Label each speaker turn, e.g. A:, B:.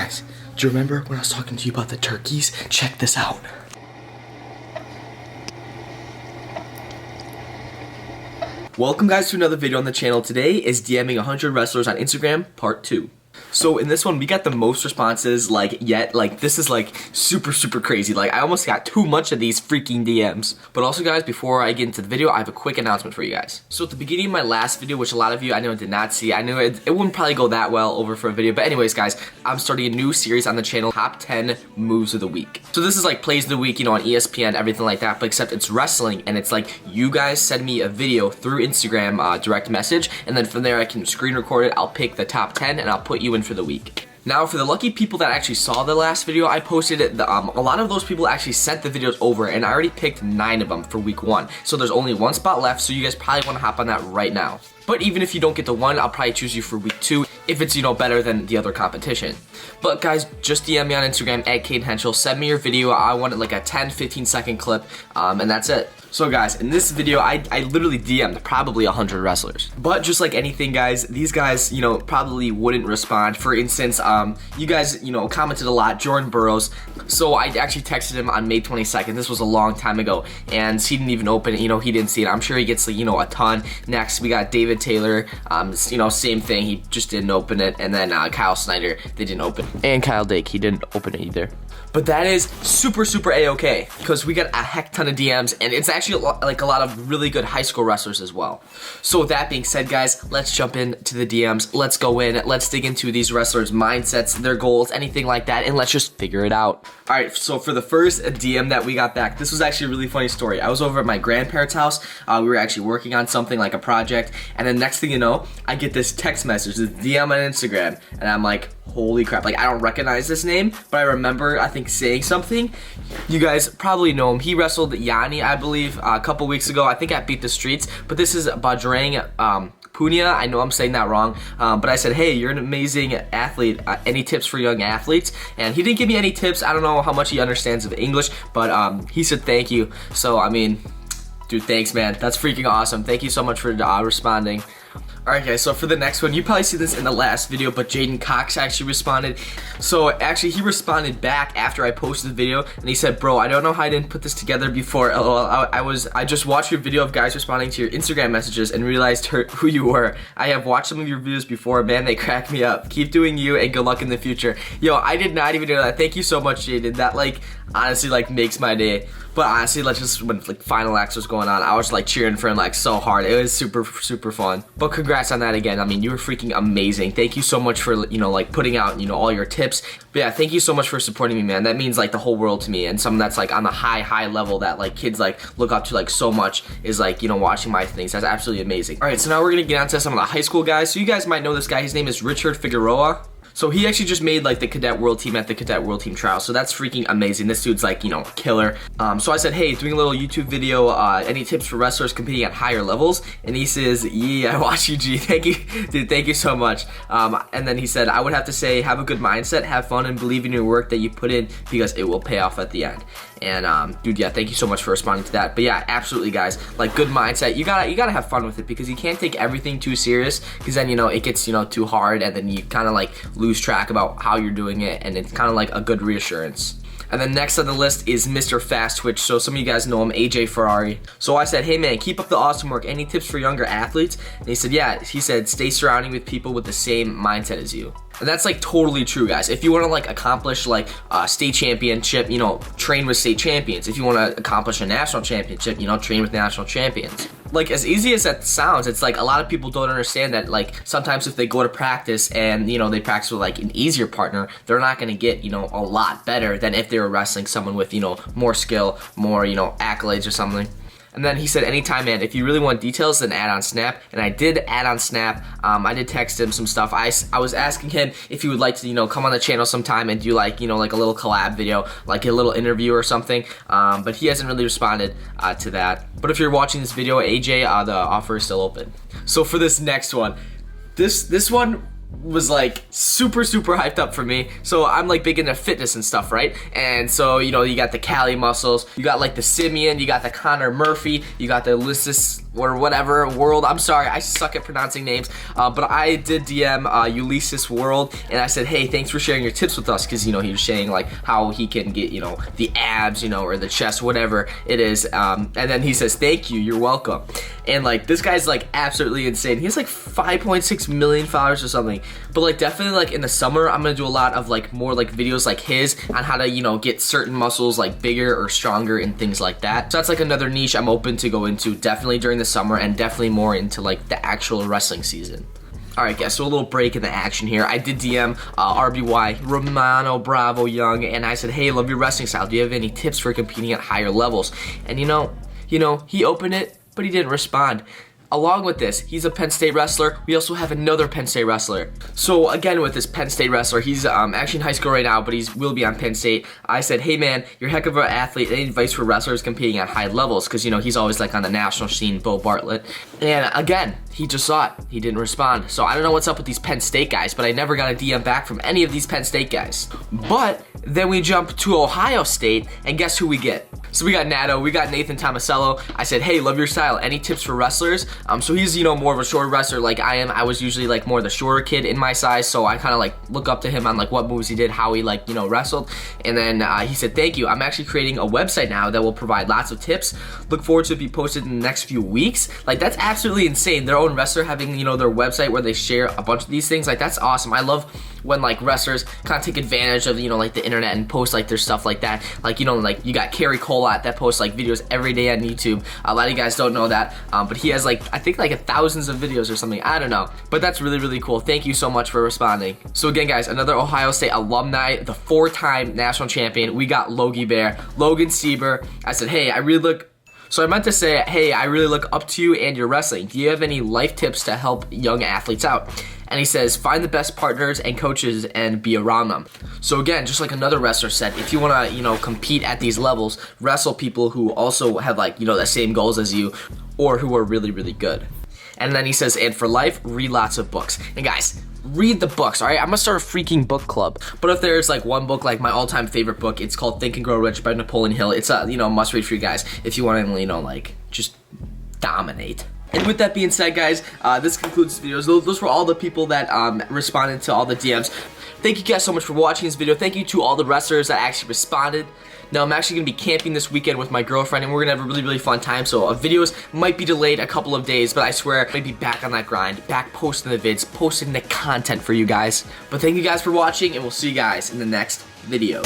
A: Guys, do you remember when I was talking to you about the turkeys? Check this out. Welcome guys to another video on the channel. Today is DMing 100 wrestlers on Instagram, part 2. So in this one, we got the most responses yet. This is super crazy. I almost got too much of these freaking DMs. But also guys, before I get into the video, I have a quick announcement for you guys. So at the beginning of my last video, which a lot of you I know did not see, I knew it wouldn't probably go that well over for a video. But anyways guys, I'm starting a new series on the channel, Top 10 Moves of the Week. So this is plays of the week, on ESPN, everything like that, but except it's wrestling, and it's you guys send me a video through Instagram direct message, and then from there I can screen record it. I'll pick the top 10 and I'll put you in for the week. Now, for the lucky people that actually saw the last video I posted, a lot of those people actually sent the videos over, and I already picked 9 of them for week 1. So there's only 1 spot left, so you guys probably want to hop on that right now. But even if you don't get the 1, I'll probably choose you for week 2 if it's, better than the other competition. But guys, just DM me on Instagram at Cayden Henschel. Send me your video. I want it a 10-15 second clip, and that's it. So guys, in this video, I literally DM'd probably 100 wrestlers. But just like anything, guys, these guys, probably wouldn't respond. For instance, you guys, commented a lot, Jordan Burroughs. So I actually texted him on May 22nd. This was a long time ago, and he didn't even open it. He didn't see it. I'm sure he gets, a ton. Next, we got David Taylor. Same thing. He just didn't open it. And then Kyle Snyder, they didn't open it. And Kyle Dake, he didn't open it either. But that is super A-okay, because we got a heck ton of DMs, and it's actually a lot of really good high school wrestlers as well. So with that being said, guys, let's jump into the DMs. Let's go in. Let's dig into these wrestlers' mindsets, their goals, anything like that, and let's just figure it out. All right, so for the first DM that we got back, this was actually a really funny story. I was over at my grandparents' house. We were actually working on something like a project, and then next thing you know, I get this text message, this DM on Instagram, and I'm like, holy crap, I don't recognize this name, but I remember, I think, saying something. You guys probably know him. He wrestled Yanni, I believe, a couple weeks ago. I think at Beat the Streets, but this is Bajrang Punia. I know I'm saying that wrong, but I said, hey, you're an amazing athlete. Any tips for young athletes? And he didn't give me any tips. I don't know how much he understands of English, but he said thank you. So, I mean, dude, thanks, man. That's freaking awesome. Thank you so much for responding. Alright guys, so for the next one, you probably see this in the last video, but Jayden Cox actually responded. So actually, he responded back after I posted the video, and he said, bro, I don't know how I didn't put this together before. I just watched your video of guys responding to your Instagram messages and realized who you were. I have watched some of your videos before, man, they crack me up. Keep doing you, and good luck in the future. Yo, I did not even know that. Thank you so much, Jayden. That, honestly, makes my day. But honestly, when final acts was going on, I was cheering for him so hard. It was super fun. But congrats on that again. I mean, you were freaking amazing. Thank you so much for putting out all your tips. But yeah, thank you so much for supporting me, man. That means the whole world to me, and something that's on the high level that kids look up to so much is watching my things. That's absolutely amazing. All right, so now we're gonna get on to some of the high school guys. So you guys might know this guy. His name is Richard Figueroa. So he actually just made the Cadet World Team at the Cadet World Team Trial. So that's freaking amazing. This dude's killer. So I said, hey, doing a little YouTube video, any tips for wrestlers competing at higher levels? And he says, yeah, I watch you, G. Thank you, dude, thank you so much. And then he said, I would have to say, have a good mindset, have fun, and believe in your work that you put in, because it will pay off at the end. And dude, yeah, thank you so much for responding to that. But yeah, absolutely, guys, good mindset. You gotta have fun with it, because you can't take everything too serious, because then it gets too hard, and then you kind of lose track about how you're doing it, and it's kind of a good reassurance. And then next on the list is Mr. Fast Twitch. So some of you guys know him, Ajay Ferrari. So I said, hey man, keep up the awesome work. Any tips for younger athletes? And he said, yeah. He said, stay surrounding with people with the same mindset as you. And that's totally true, guys. If you want to accomplish a state championship, train with state champions. If you want to accomplish a national championship, train with national champions. As easy as that sounds, it's a lot of people don't understand that sometimes if they go to practice and they practice with an easier partner, they're not going to get a lot better than if they were wrestling someone with more skill, more accolades or something. And then he said, anytime, man, if you really want details, then add on Snap. And I did add on Snap. I did text him some stuff. I was asking him if he would like to, come on the channel sometime and do a little collab video, a little interview or something. But he hasn't really responded to that. But if you're watching this video, AJ, the offer is still open. So for this next one, this one was super hyped up for me. So I'm big into fitness and stuff, right? And so you got the Cali muscles, you got the Simeon, you got the Connor Murphy, you got the or whatever world. I'm sorry, I suck at pronouncing names, but I did DM Ulysses World, and I said, hey, thanks for sharing your tips with us, because, you know, he was saying like how he can get, you know, the abs, you know, or the chest, whatever it is, and then he says, thank you, you're welcome. And like, this guy's like absolutely insane. He has like 5.6 million followers or something. But like, definitely like in the summer, I'm gonna do a lot of like more like videos like his on how to, you know, get certain muscles like bigger or stronger and things like that. So that's like another niche I'm open to go into definitely during the summer, and definitely more into like the actual wrestling season. Alright guys, so a little break in the action here. I did DM RBY, Romano Bravo Young, and I said, hey, love your wrestling style. Do you have any tips for competing at higher levels? And you know, he opened it, but he didn't respond. Along with this, he's a Penn State wrestler. We also have another Penn State wrestler. So again, with this Penn State wrestler, he's actually in high school right now, but he will be on Penn State. I said, hey man, you're a heck of an athlete. Any advice for wrestlers competing at high levels? Because, you know, he's always like on the national scene, Beau Bartlett. And again, he just saw it. He didn't respond. So I don't know what's up with these Penn State guys, but I never got a DM back from any of these Penn State guys. But then we jump to Ohio State, and guess who we get? So we got Nato, we got Nathan Tomasello. I said, hey, love your style. Any tips for wrestlers? So he's, you know, more of a short wrestler like I am. I was usually like more the shorter kid in my size, so I kind of like look up to him on like what moves he did, how he like, you know, wrestled. And then he said, thank you. I'm actually creating a website now that will provide lots of tips. Look forward to it be posted in the next few weeks. Like, that's absolutely insane. Their own wrestler having, you know, their website where they share a bunch of these things. Like, that's awesome. I love when like wrestlers kind of take advantage of, you know, like the internet and post like their stuff like that. Like, you know, like you got Kerry Colott that posts like videos every day on YouTube. A lot of you guys don't know that, but he has like, I think like thousands of videos or something. I don't know, but that's really, really cool. Thank you so much for responding. So again, guys, another Ohio State alumni, the 4-time national champion. We got Logie Bear, Logan Sieber. I said, hey, I meant to say, hey, I really look up to you and your wrestling. Do you have any life tips to help young athletes out? And he says, find the best partners and coaches and be around them. So again, just like another wrestler said, if you want to, you know, compete at these levels, wrestle people who also have like, you know, the same goals as you, or who are really, really good. And then he says, and for life, read lots of books. And guys, read the books, all right? I'm gonna start a freaking book club. But if there's like one book, like my all-time favorite book, it's called Think and Grow Rich by Napoleon Hill. It's a, you know, must read for you guys if you want to, you know, like just dominate. And with that being said, guys, this concludes the videos. Those were all the people that responded to all the DMs. Thank you guys so much for watching this video. Thank you to all the wrestlers that actually responded. Now, I'm actually going to be camping this weekend with my girlfriend, and we're going to have a really, really fun time. So videos might be delayed a couple of days, but I swear I'm going to be back on that grind, back posting the vids, posting the content for you guys. But thank you guys for watching, and we'll see you guys in the next video.